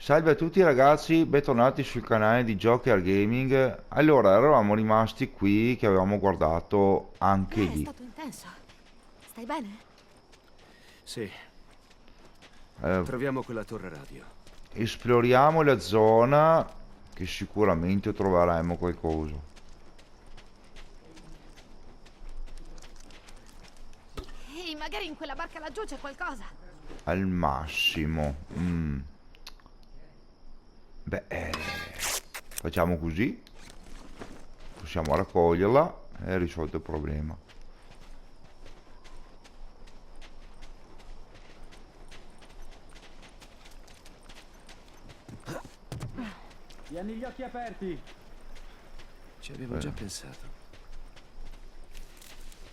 Salve a tutti ragazzi, bentornati sul canale di Joker Gaming. Allora, eravamo rimasti qui che avevamo guardato anche È lì. stato intenso. Stai bene? Sì, Eh, troviamo quella torre radio. esploriamo la zona che sicuramente troveremo qualcosa. Ehi, magari in quella barca laggiù c'è qualcosa. Al massimo. Beh, facciamo così. Possiamo raccoglierla e risolto il problema. Tieni gli occhi aperti. Ci avevo già pensato.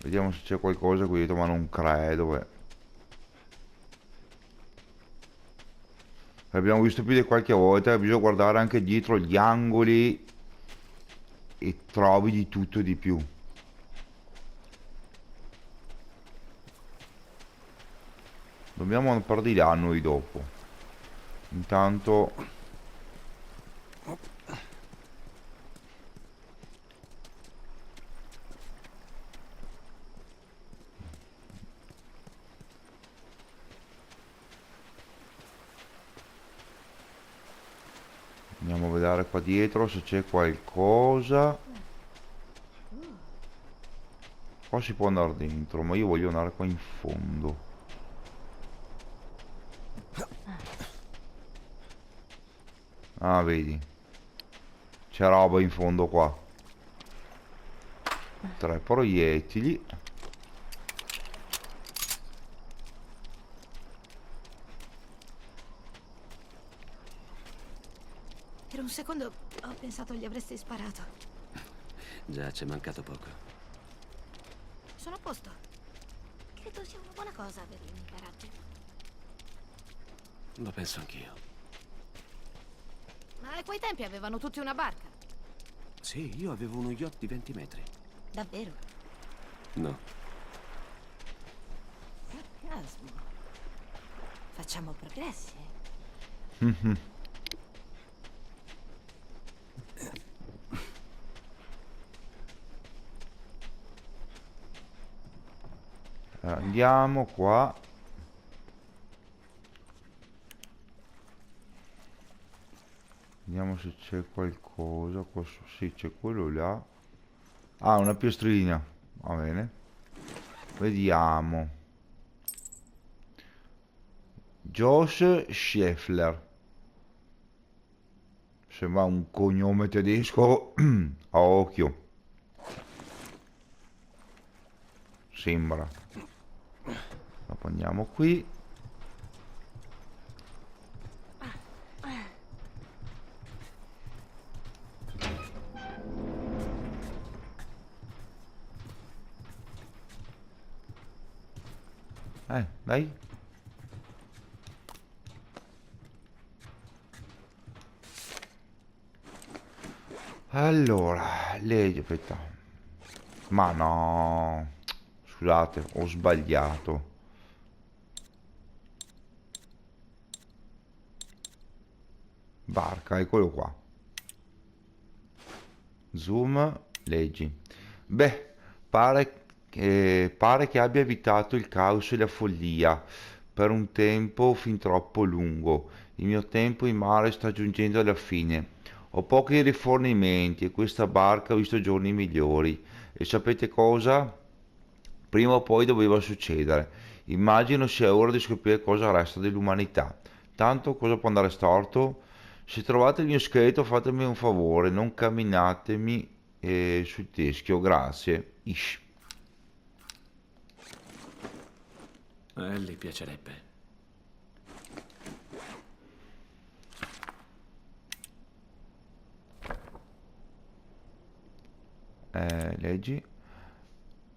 Vediamo se c'è qualcosa qui dietro, ma non credo. Abbiamo visto più di qualche volta che bisogna guardare anche dietro gli angoli e trovi di tutto e di più. Dobbiamo andare di là noi dopo. Intanto andiamo a vedere qua dietro se c'è qualcosa. Qua si può andare dentro, ma io voglio andare qua in fondo. Ah, vedi, c'è roba in fondo qua. 3 proiettili. Per un secondo ho pensato gli avresti sparato. Già, c'è mancato poco. Sono a posto. Credo sia una buona cosa averli in garage. Lo penso anch'io. Ma a quei tempi avevano tutti una barca. Sì, io avevo uno yacht di 20 metri. Davvero? No, Casmo. Facciamo progressi. Andiamo qua. Vediamo se c'è qualcosa qua sì, c'è quello là. Ah, una piestrina. Va bene. Vediamo. Josh Scheffler. Sembra un cognome tedesco a occhio. Sembra. Dopo andiamo qui. Dai. Allora, legge, aspetta. Ma no. Scusate, ho sbagliato. Barca, eccolo qua. Zoom, leggi. Beh, pare che abbia evitato il caos e la follia per un tempo fin troppo lungo. Il mio tempo in mare sta giungendo alla fine. Ho pochi rifornimenti e questa barca ha visto giorni migliori. E sapete cosa? Prima o poi doveva succedere. Immagino sia ora di scoprire cosa resta dell'umanità. Tanto cosa può andare storto? Se trovate il mio scheletro fatemi un favore, non camminatemi sul teschio, grazie. Ish. a Ellie piacerebbe. Leggi.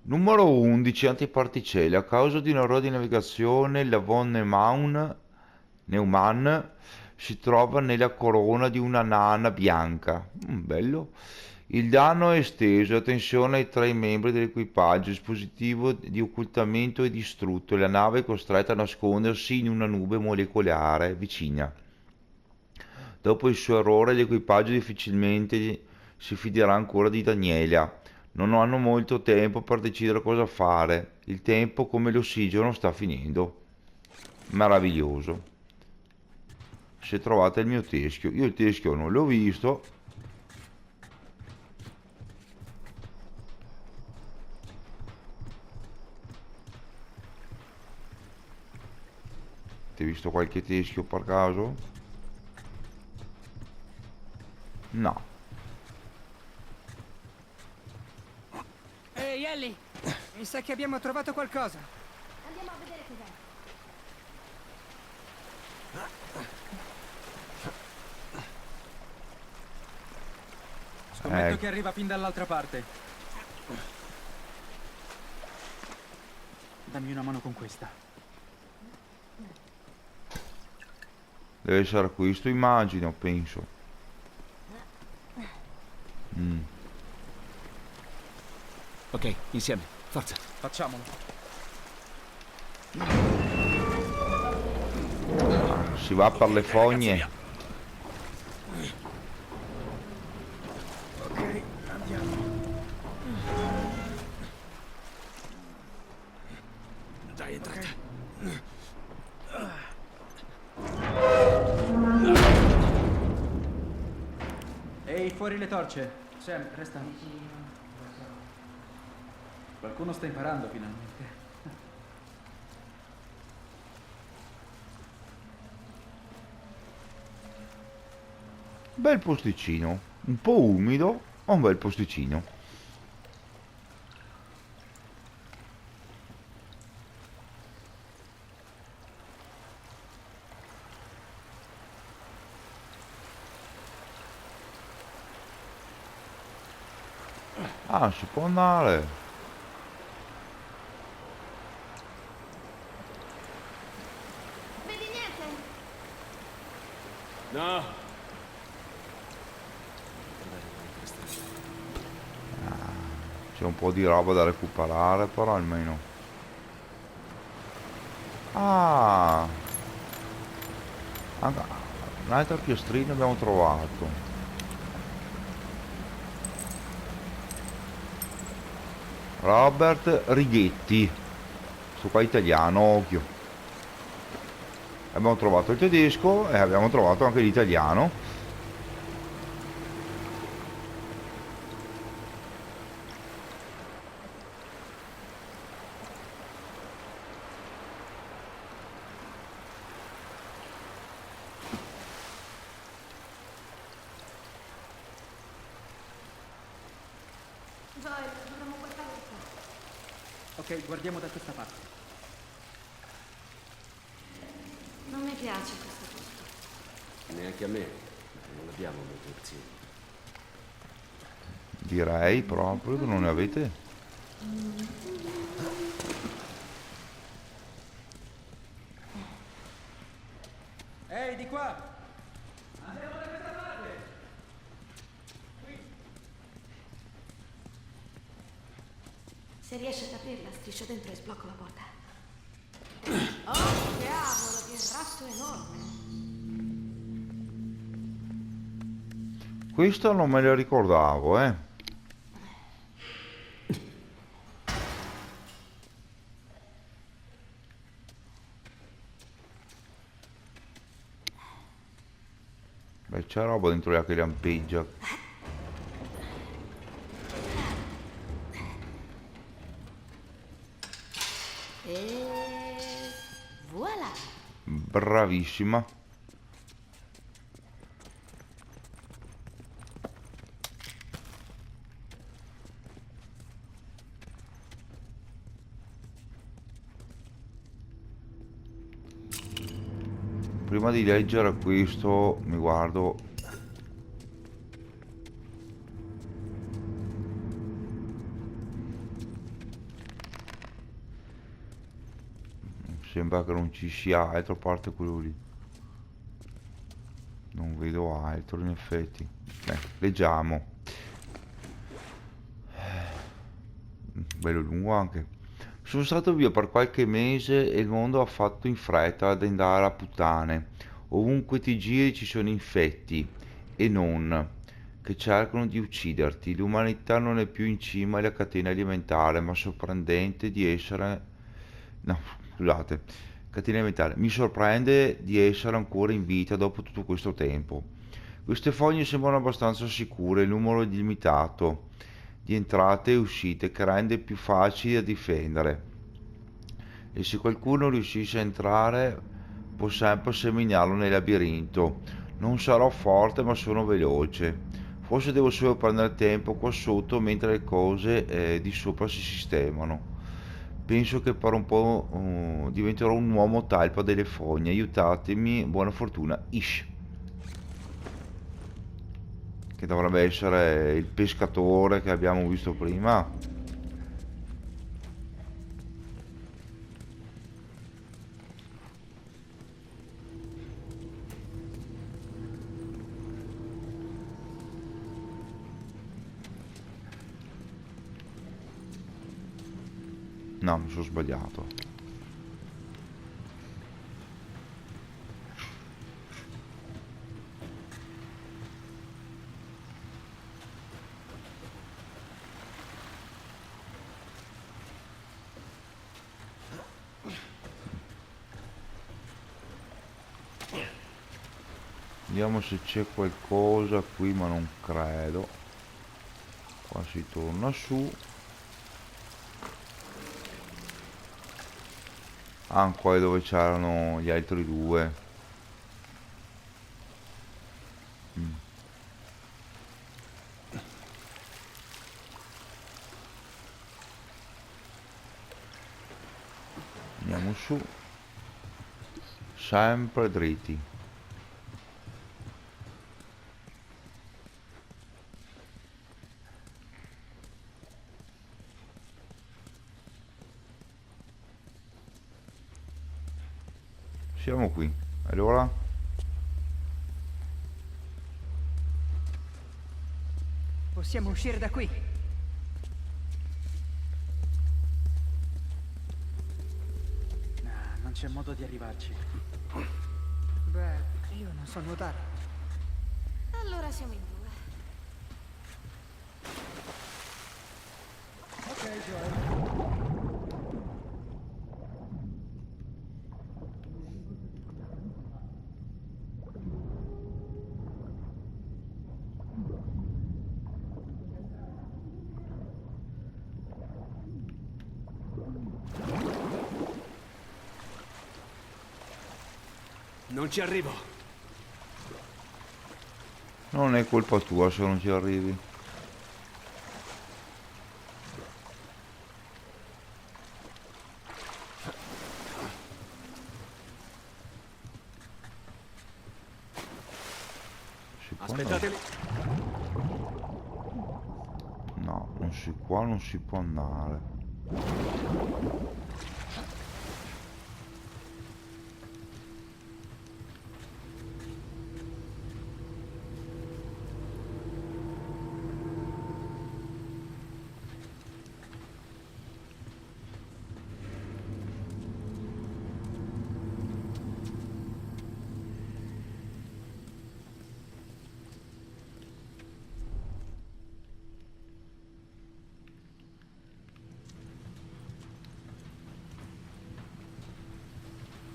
Numero 11, antiparticelle. A causa di un errore di navigazione, la von Neumann si trova nella corona di una nana bianca. Bello. Il danno è esteso, attenzione ai 3 membri dell'equipaggio, il dispositivo di occultamento è distrutto e la nave è costretta a nascondersi in una nube molecolare vicina. Dopo il suo errore l'equipaggio difficilmente si fiderà ancora di Daniela. Non hanno molto tempo per decidere cosa fare. Il tempo, come l'ossigeno, sta finendo. Meraviglioso. Se trovate il mio teschio. Io il teschio non l'ho visto. Avete visto qualche teschio per caso? No. Ehi, Ellie! Mi sa che abbiamo trovato qualcosa. Andiamo a vedere cos'è. Scommetto che arriva fin dall'altra parte. Dammi una mano con questa. Deve essere questo, immagino, penso. Ok, insieme. Forza. Facciamolo. Si va per le fogne. Ok, andiamo. Dai, entrate. Ehi, fuori le torce. Sam, resta. Qualcuno sta imparando finalmente. Bel posticino. Un po' umido, ma un bel posticino. Ah, si può andare. Vedi niente? No. C'è un po' di roba da recuperare, però almeno. Ah, anche un'altra piestrina abbiamo trovato. Robert Righetti. Sto qua italiano, occhio. Abbiamo trovato il tedesco e abbiamo trovato anche l'italiano. Joel, dovremmo guardare qua. Ok, guardiamo da questa parte. Non mi piace questo posto. Neanche a me. Non abbiamo molte opzioni. Direi proprio che non ne avete. Ehi, di qua! Andiamo da questa parte! Se riesci ad aprirla, striscio dentro e sblocco la porta. Oh, diavolo, che razzo enorme! Questo non me lo ricordavo, eh. Beh, c'è roba dentro là che lampeggia. E voilà! Bravissima. Prima di leggere questo mi guardo. Sembra che non ci sia altro a parte quello lì. Non vedo altro in effetti. Beh, leggiamo. Bello lungo anche. Sono stato via per qualche mese e il mondo ha fatto in fretta ad andare a puttane. Ovunque ti giri ci sono infetti, e non, che cercano di ucciderti. L'umanità non è più in cima alla catena alimentare, ma sorprendente di essere... No, scusate. Catena alimentare. Mi sorprende di essere ancora in vita dopo tutto questo tempo. Queste foglie sembrano abbastanza sicure, il numero è limitato di entrate e uscite che rende più facili da difendere. E se qualcuno riuscisse a entrare, può sempre seminarlo nel labirinto. Non sarò forte, ma sono veloce. Forse devo solo prendere tempo qua sotto mentre le cose di sopra si sistemano. Penso che per un po' diventerò un uomo talpa delle fogne. Aiutatemi, buona fortuna. Ish. Che dovrebbe essere il pescatore che abbiamo visto prima. No, mi sono sbagliato. Vediamo se c'è qualcosa qui, ma non credo. Qua si torna su. Ah, qua è dove c'erano gli altri due. Andiamo su. Sempre dritti. Siamo qui. Allora? Possiamo uscire da qui. No, non c'è modo di arrivarci. Beh, io non so nuotare. Allora siamo in due. Ok, Joel. Non ci arrivo. Non è colpa tua se non ci arrivi. Si può andare? Aspettatemi. No, non si qua non si può andare.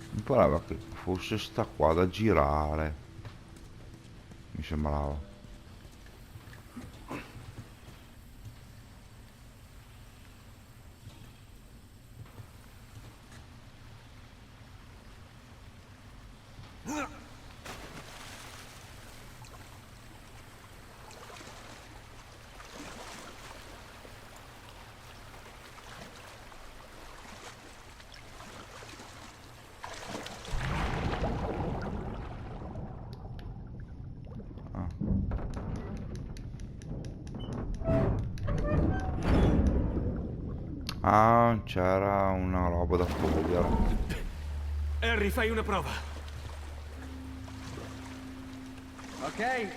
Mi pareva che fosse sta qua da girare. Mi sembrava. Ah, c'era una roba da togliere. Harry, fai una prova. Ok.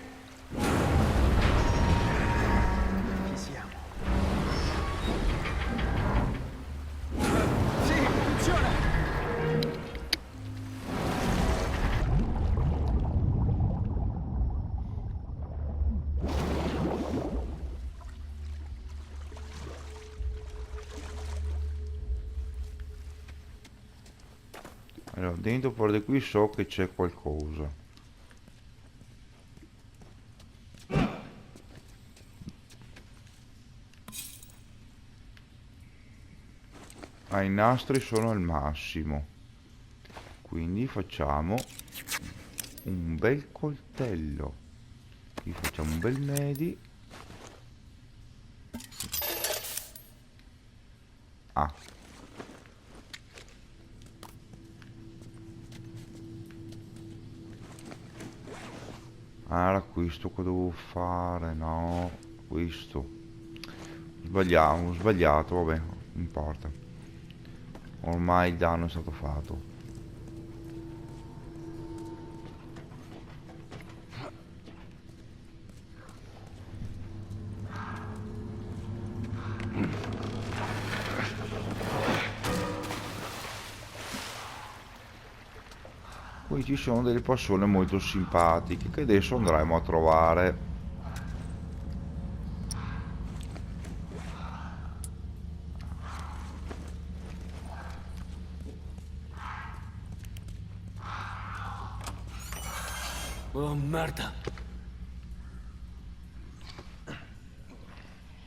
Ci siamo. Sì, funziona. Allora, dentro fuori da qui so che c'è qualcosa. Ah, i nastri sono al massimo. Quindi facciamo un bel coltello. Qui facciamo un bel medi. Ah. Ah, era questo che dovevo fare, no, questo. Sbagliamo, ho sbagliato, vabbè, non importa. Ormai il danno è stato fatto. Qui ci sono delle persone molto simpatiche che adesso andremo a trovare. Oh, merda.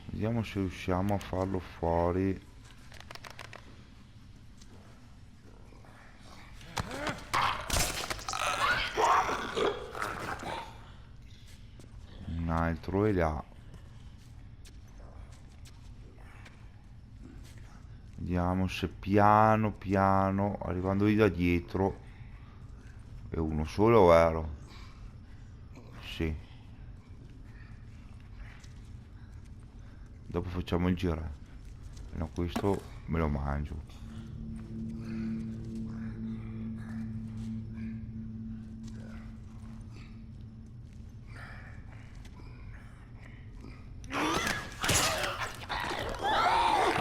Vediamo se riusciamo a farlo fuori. Un altro è là. Vediamo se piano piano, arrivando lì da dietro, è uno solo, vero? Sì. Dopo facciamo il giro. No, questo me lo mangio.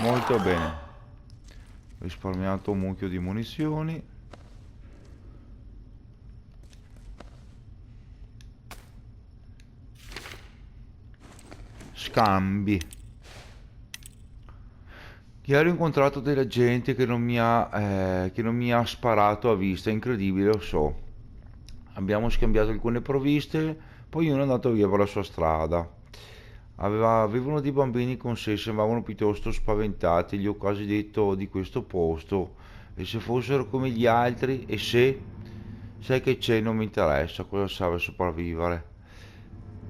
Molto bene. Ho risparmiato un mucchio di munizioni. Scambi. Ieri ho incontrato della gente che che non mi ha sparato a vista, incredibile, lo so. Abbiamo scambiato alcune provviste, poi uno è andato via per la sua strada. Avevano dei bambini con sé, sembravano piuttosto spaventati, gli ho quasi detto di questo posto, e se fossero come gli altri, e se, sai che c'è, non mi interessa, cosa serve sopravvivere.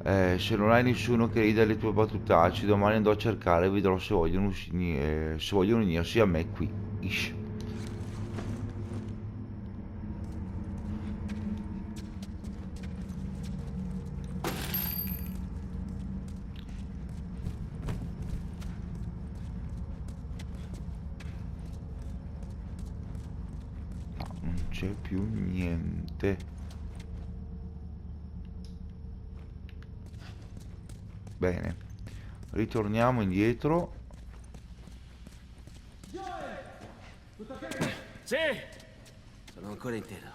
Se non hai nessuno che ride alle tue battutacci, domani andrò a cercare e vedrò se se vogliono unirsi a me qui. Ish. No, non c'è più niente. Bene, ritorniamo indietro. Sì! Sono ancora intero.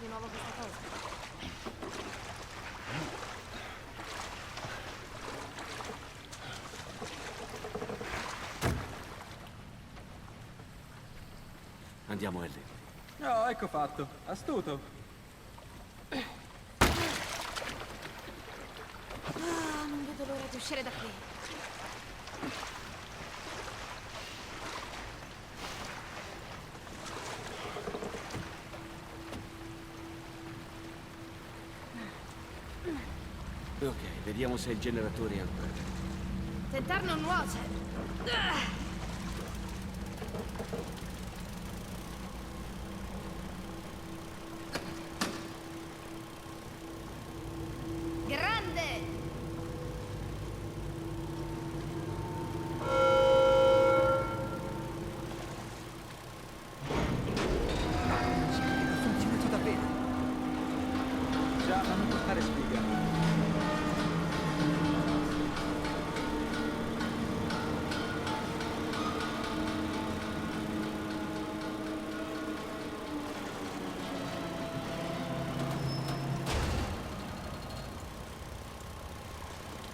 Di nuovo questa cosa. Andiamo, Ellie. Oh, ecco fatto. Astuto. Non vedo l'ora di uscire da qui. Ok, vediamo se il generatore è ancora. Tentar non nuoce. Grande! Ha funzionato davvero. Già, fammi portare spiga.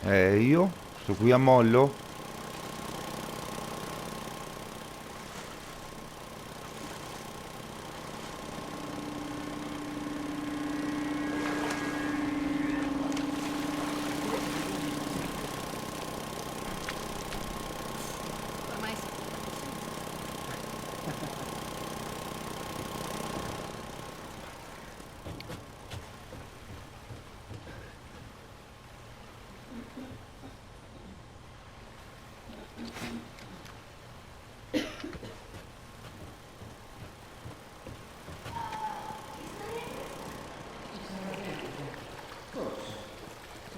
Io sto qui a mollo. Ormai si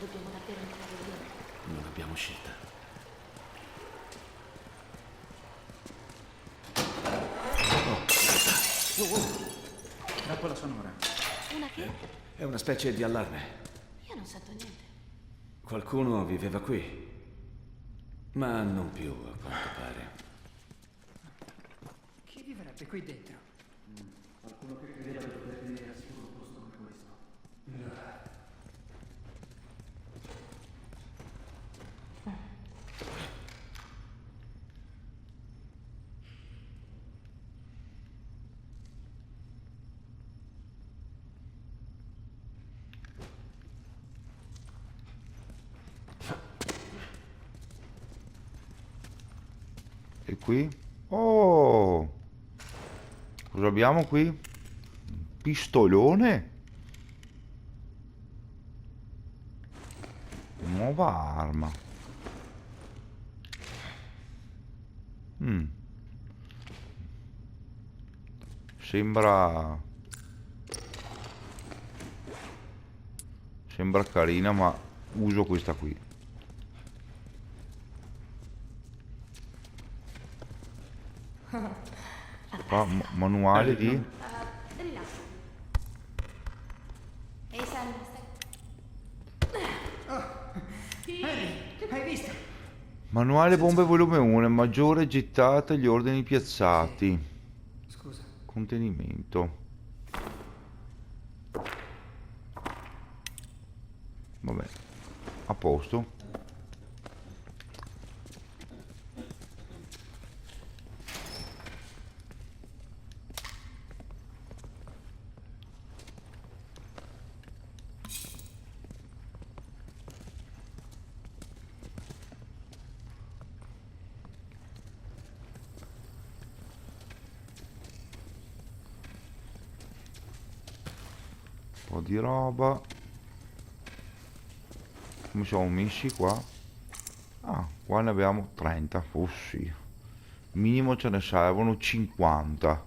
dobbiamo davvero entrare lì. Non abbiamo scelta. Trappola sonora. Una che? È una specie di allarme. Io non sento niente. Qualcuno viveva qui. Ma non più, a quanto pare. Chi vivrebbe qui dentro? E qui? Oh! Cosa abbiamo qui? Un pistolone? Nuova arma. Sembra... Sembra carina, ma uso questa qui. Qua, manuale di... Rilassa. Ehi, Sam, Hai visto? Manuale bombe volume 1, maggiore gettate gli ordini piazzati. Scusa. Contenimento. Vabbè, a posto. Un po' di roba. Come siamo messi qua? Ah, qua ne abbiamo 30. Oh sì. Minimo ce ne servono 50.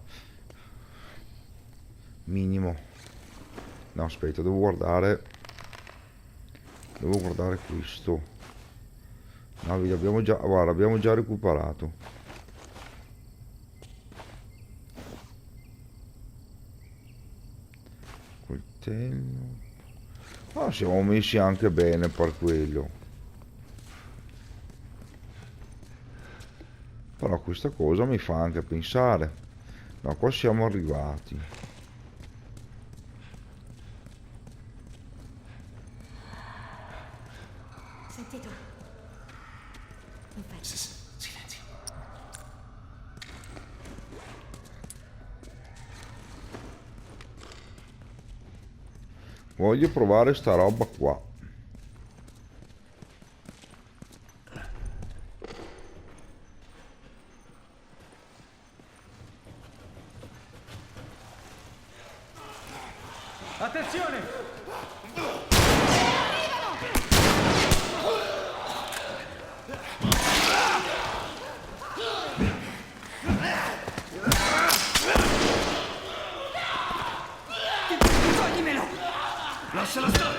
Minimo. No, aspetta, devo guardare. Devo guardare questo. No, vedi, abbiamo già. Guarda, abbiamo già recuperato. Coltello. Ah, siamo messi anche bene per quello. Però questa cosa mi fa anche pensare. No, qua siamo arrivati. sentito? Infatti. Silenzio. Voglio provare sta roba qua. Attenzione! Togllimelo! Lasciala stare!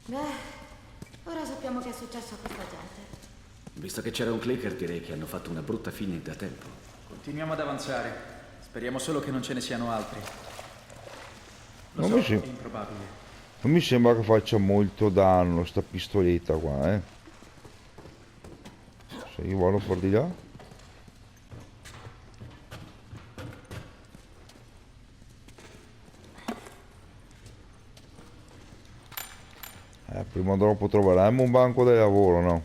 Beh, ora sappiamo che è successo a questa gente. Visto che c'era un clicker, direi che hanno fatto una brutta fine da tempo. Continuiamo ad avanzare. Speriamo solo che non ce ne siano altri. Lo Non so, mi sem- è improbabile. Non mi sembra che faccia molto danno sta pistoletta qua, eh. Se io vado per di là. Prima o dopo troveremo un banco da lavoro, no?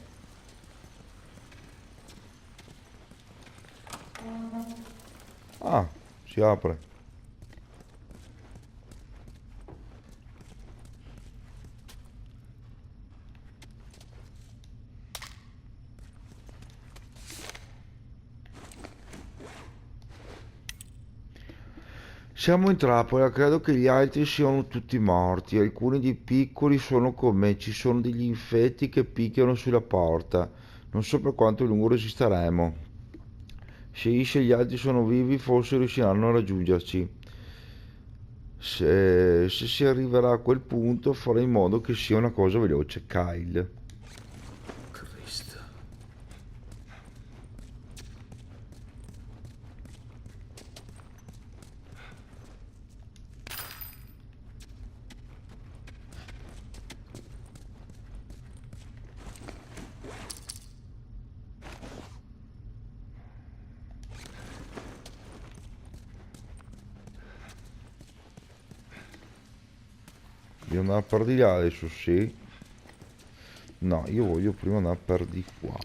Ah, si apre. Siamo in trappola, credo che gli altri siano tutti morti, alcuni dei piccoli sono con me, ci sono degli infetti che picchiano sulla porta, non so per quanto lungo resisteremo. Se Ish e gli altri sono vivi, forse riusciranno a raggiungerci. Se si arriverà a quel punto, farò in modo che sia una cosa veloce, Kyle. Cristo. Devo andare per di là adesso, sì. No, io voglio prima andare per di qua.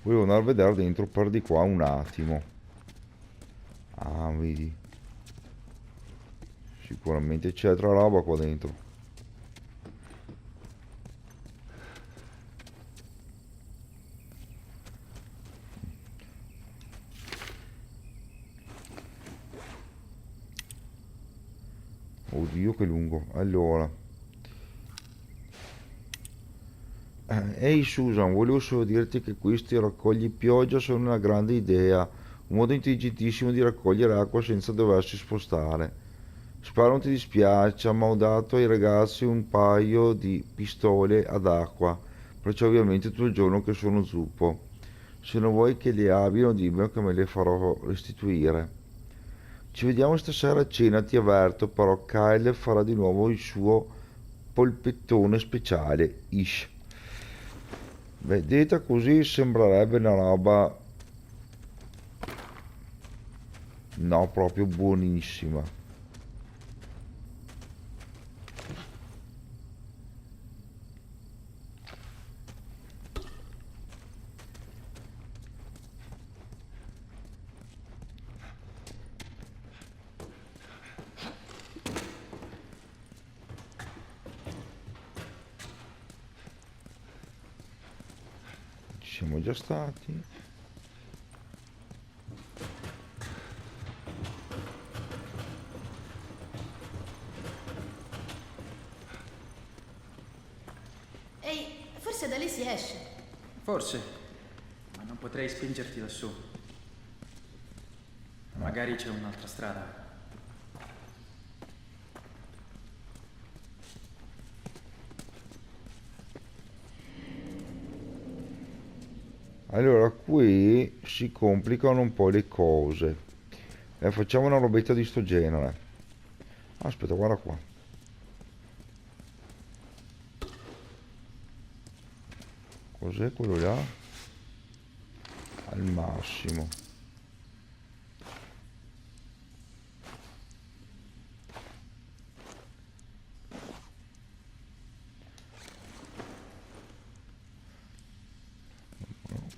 Volevo andare a vedere dentro per di qua un attimo. Ah, vedi. Sicuramente c'è altra roba qua dentro. Oddio che lungo. Allora. Ehi Susan, volevo solo dirti che questi raccogli pioggia sono una grande idea. Un modo intelligentissimo di raccogliere acqua senza doversi spostare. Spero non ti dispiaccia, ma ho dato ai ragazzi un paio di pistole ad acqua, perciò ovviamente tutto il giorno che sono zuppo. Se non vuoi che le abbiano, dimmelo che me le farò restituire. Ci vediamo stasera a cena, ti avverto, però Kyle farà di nuovo il suo polpettone speciale, Ish. Beh, detta così sembrerebbe una roba, no, proprio buonissima. Ci siamo già stati. Ehi, forse da lì si esce. Forse, ma non potrei spingerti lassù. Magari c'è un'altra strada. Allora, qui si complicano un po' le cose. Facciamo una robetta di sto genere. Aspetta, guarda qua. Cos'è quello là? Al massimo.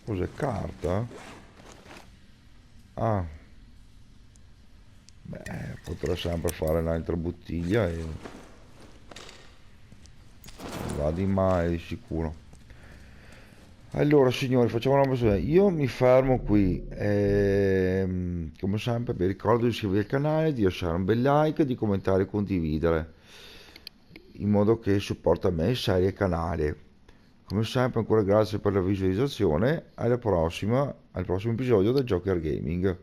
Cos'è? Carta? Ah. Beh, potrei sempre fare un'altra bottiglia e non va di male di sicuro. Allora signori, facciamo una cosa. Io mi fermo qui. Come sempre vi ricordo di iscrivervi al canale, di lasciare un bel like, di commentare e condividere, in modo che supporta me, serie e il canale. Come sempre ancora grazie per la visualizzazione. Alla prossima, al prossimo episodio del Joker Gaming.